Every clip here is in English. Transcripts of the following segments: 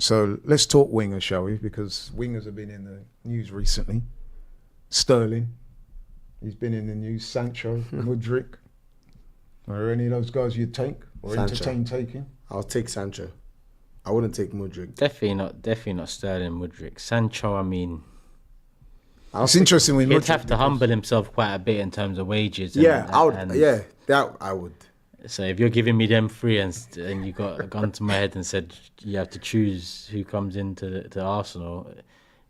So let's talk wingers, shall we? Because wingers have been in the news recently. Sterling, he's been in the news. Sancho, Mudryk. Are there any of those guys you'd take or Sancho. entertain taking? I'll take Sancho. I wouldn't take Mudryk. Definitely not Sterling, Mudryk. Sancho, I mean, It's interesting when he'd have to humble himself quite a bit in terms of wages. That I would. So if you're giving me them three and you got a gun to my head and said you have to choose who comes into the Arsenal,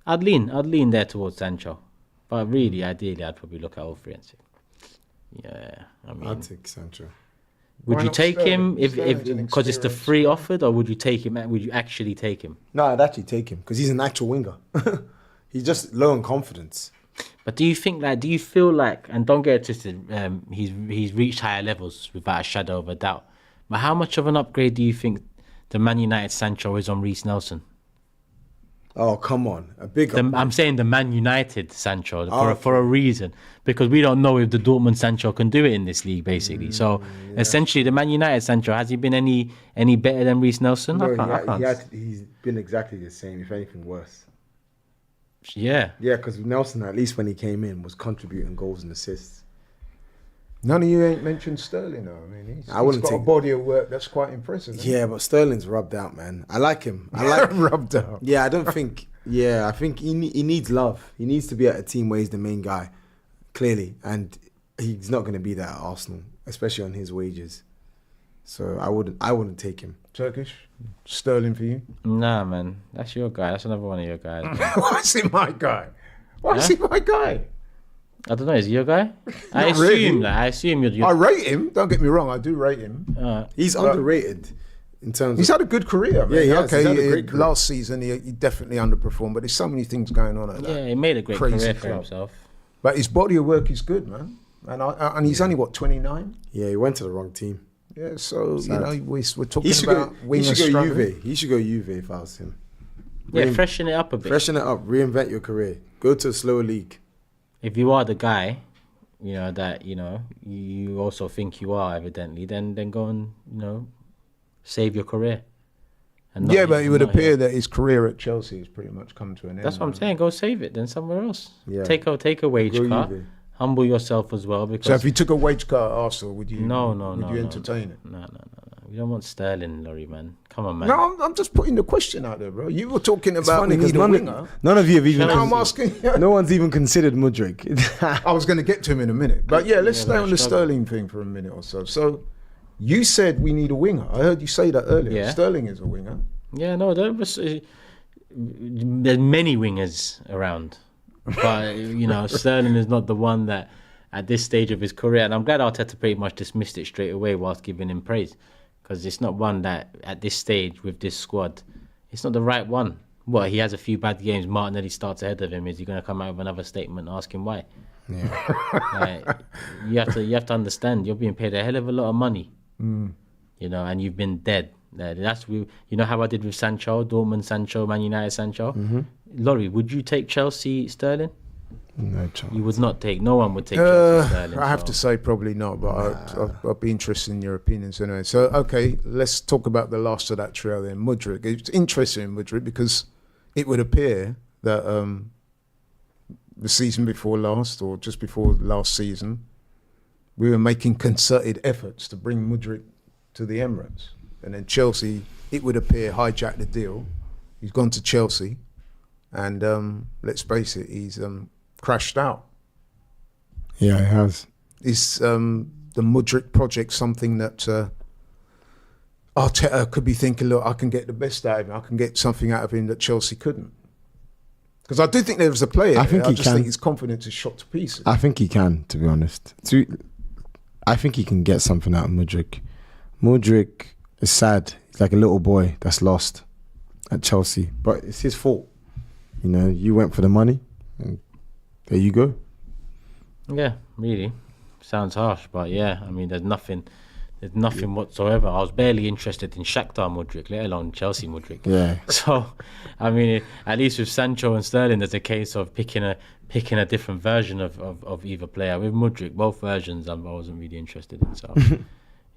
I'd lean there towards Sancho. But really, ideally, I'd probably look at all three and say, yeah, I mean, I'd take Sancho. Would you take him if Sterling's because it's the experience. free offered, or would you take him? Would you actually take him? No, I'd actually take him because he's an actual winger. He's just low in confidence. But do you feel like, and don't get it twisted, he's reached higher levels without a shadow of a doubt. But how much of an upgrade do you think the Man United Sancho is on Reece Nelson? Oh, come on. A big upgrade. I'm saying the Man United Sancho for a reason, because we don't know if the Dortmund Sancho can do it in this league, basically. So essentially, the Man United Sancho, has he been any better than Reece Nelson? No, I can't. he's been exactly the same, if anything worse. Yeah. Yeah, because Nelson, at least when he came in, was contributing goals and assists. None of you ain't mentioned Sterling, though. I mean, he's wouldn't got a take- body of work that's quite impressive. Isn't Yeah, but Sterling's rubbed out, man. I like him. I like. rubbed out. Yeah, I don't think. Yeah, I think he needs love. He needs to be at a team where he's the main guy, clearly, and he's not going to be that at Arsenal, especially on his wages. So I wouldn't take him. Turkish, Sterling for you. Nah, man, that's your guy. That's another one of your guys. man. Why is he my guy? Why is he my guy? I don't know. Is he your guy? I Not really. assume you're. I rate him. Don't get me wrong. I do rate him. He's underrated in terms He's of. had a good career. Man. Yeah, he has. Okay, He's had a great career. last season he definitely underperformed, but there's so many things going on at Yeah, that. he made a great Crazy career for club. himself. But his body of work is good, man. And he's only, 29? Yeah, he went to the wrong team. Yeah, so, Sad. we're He talking should about go. He wingers should go struggling. Juve. He should go Juve if I was him. Yeah, freshen it up a bit. Freshen it up. Reinvent your career. Go to a slower league. If you are the guy, that you also think you are, evidently, then go and save your career. And not Yeah, but it would not appear here. that his career at Chelsea has pretty much come to an end. That's what I'm now. saying. Go save it then somewhere else. Yeah. Take a wage Go cut. Juve. Humble yourself as well. Because So if he took a wage cut at Arsenal, would you no, entertain it? No. We don't want Sterling, Laurie, man. Come on, man. No, I'm just putting the question out there, bro. You were talking It's about funny we need a because winger. none of you have even. No, I'm asking. No one's even considered Mudryk. I was going to get to him in a minute. But yeah, let's Yeah, stay but on the struggle. Sterling thing for a minute or so. So you said we need a winger. I heard you say that earlier. Yeah. Sterling is a winger. Yeah, no, there's many wingers around, but Sterling is not the one that at this stage of his career, and I'm glad Arteta pretty much dismissed it straight away whilst giving him praise, because it's not one that at this stage with this squad, it's not the right one. What, he has a few bad games, Martinelli starts ahead of him, is he going to come out with another statement asking why? Yeah. You have to understand, you're being paid a hell of a lot of money, and you've been dead. That's how I did with Sancho, Dortmund Sancho, Man United Sancho. Laurie, would you take Chelsea Sterling? No chance. You would not take. No one would take Chelsea Sterling. I have to say probably not, but I'd be interested in your opinions anyway. So, okay, let's talk about the last of that trio then, Mudryk. It's interesting in Mudryk because it would appear that the season before last or just before last season, we were making concerted efforts to bring Mudryk to the Emirates. And then Chelsea, it would appear, hijacked the deal. He's gone to Chelsea and let's face it, he's crashed out. Yeah, it has. Is the Mudryk project something that Arteta could be thinking, look, I can get the best out of him. I can get something out of him that Chelsea couldn't. Because I do think there was a player. I think I he just can. think his confidence is shot to pieces. I think he can, to be honest. I think he can get something out of Mudryk. Mudryk is sad. He's like a little boy that's lost at Chelsea. But it's his fault. You went for the money and there you go. Yeah, really. Sounds harsh, but yeah, I mean, there's nothing whatsoever. I was barely interested in Shakhtar Mudryk, let alone Chelsea Mudryk. Yeah. So, I mean, at least with Sancho and Sterling, there's a case of picking a different version of either player. With Mudryk, both versions I wasn't really interested in. So,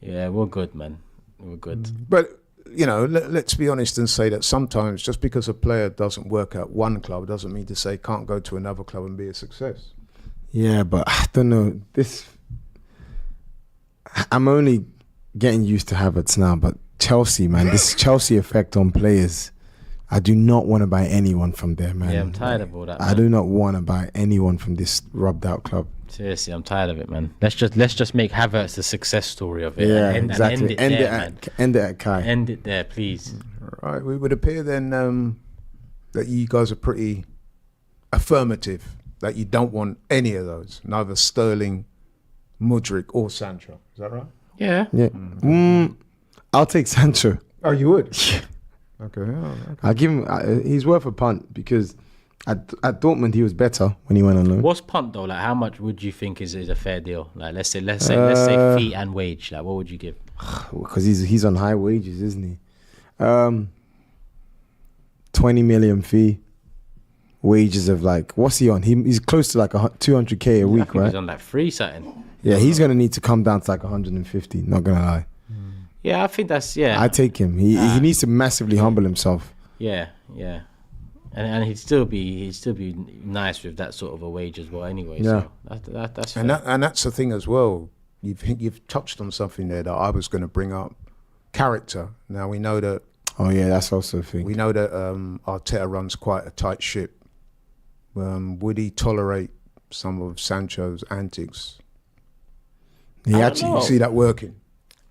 yeah, we're good, man. We're good. But let's be honest and say that sometimes just because a player doesn't work at one club doesn't mean to say can't go to another club and be a success. Yeah, but I don't know. I'm only getting used to Havertz now, but Chelsea, man, this Chelsea effect on players. I do not want to buy anyone from there, man. Yeah, I'm tired of all that. I do not want to buy anyone from this rubbed out club. Seriously, I'm tired of it, man. Let's just make Havertz the success story of it. Yeah, and exactly. end it At Kai. End it there, please. Right, we would appear then that you guys are pretty affirmative, that you don't want any of those, neither Sterling, Mudryk or Sancho. Is that right? Yeah. Yeah. I'll take Sancho. Oh, you would? Okay. I'll give him. He's worth a punt because at Dortmund he was better when he went on loan. What's punt though? Like, how much would you think is a fair deal? Like, let's say fee and wage. Like, what would you give? Because he's on high wages, isn't he? 20 million fee. Wages of like, what's he on? He's close to like 200k a week, right? He's on like free something. Yeah, he's gonna need to come down to like 150. Not gonna lie. Yeah, I think that's I take him. He needs to massively humble himself. Yeah, and he'd still be nice with that sort of a wage as well. Anyway, yeah. So that's and that's the thing as well. You've touched on something there that I was going to bring up. Character. Now we know that. Oh yeah, that's also a thing. We know that Arteta runs quite a tight ship. Would he tolerate some of Sancho's antics? You see that working?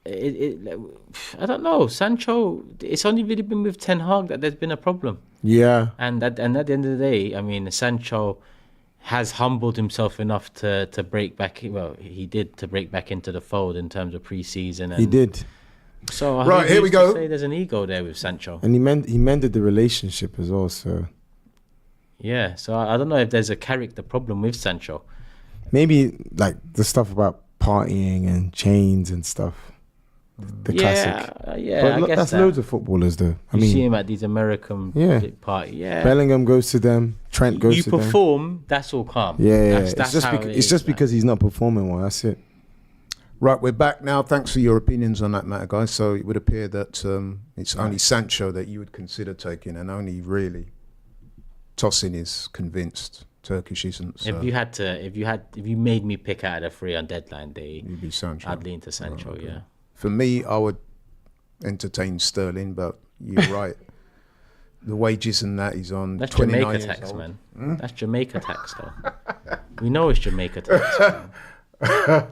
I don't know. Sancho, it's only really been with Ten Hag that there's been a problem. Yeah. And at the end of the day, I mean, Sancho has humbled himself enough to break back. Well, he did to break back into the fold in terms of pre-season. He did. So right, here we go. Say there's an ego there with Sancho, and he mended the relationship as well. So yeah. So I don't know if there's a character problem with Sancho. Maybe like the stuff about partying and chains and stuff. The classic. Yeah, but I guess that's loads of footballers though. I mean, see him at these American parties. Yeah. Bellingham goes to them. Trent goes to them. You perform, that's all calm. Yeah, That's it's just because he's not performing well. That's it. Right, we're back now. Thanks for your opinions on that matter, guys. So it would appear that it's only Sancho that you would consider taking, and only really Tosin is convinced Turkish isn't. So. If you made me pick out of the three on deadline day, you'd be Sancho. I'd lean to Sancho. Oh, okay. Yeah. For me, I would entertain Sterling, but you're right. The wages and that he's on. That's Jamaica tax, man. That's Jamaica tax, though. We know it's Jamaica tax.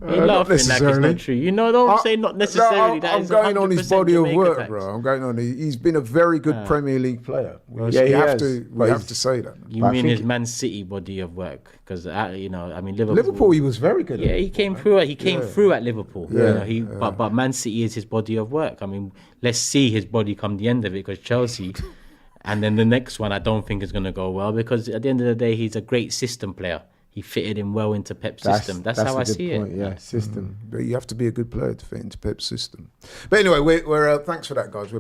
You're laughing like it's not true. You know, don't say not necessarily. I'm going on his body of work, bro. I'm going on. He's been a very good Premier League player. We have to say that. You mean his Man City body of work? Because I mean Liverpool, he was very good. Yeah, he came through. He came through at Liverpool. Yeah, but Man City is his body of work. I mean, let's see his body come the end of it, because Chelsea. And then the next one, I don't think is going to go well, because at the end of the day, he's a great system player. He fitted in well into Pep's system. That's how I see it. Yeah, system. But you have to be a good player to fit into Pep's system. But anyway, we're thanks for that, guys.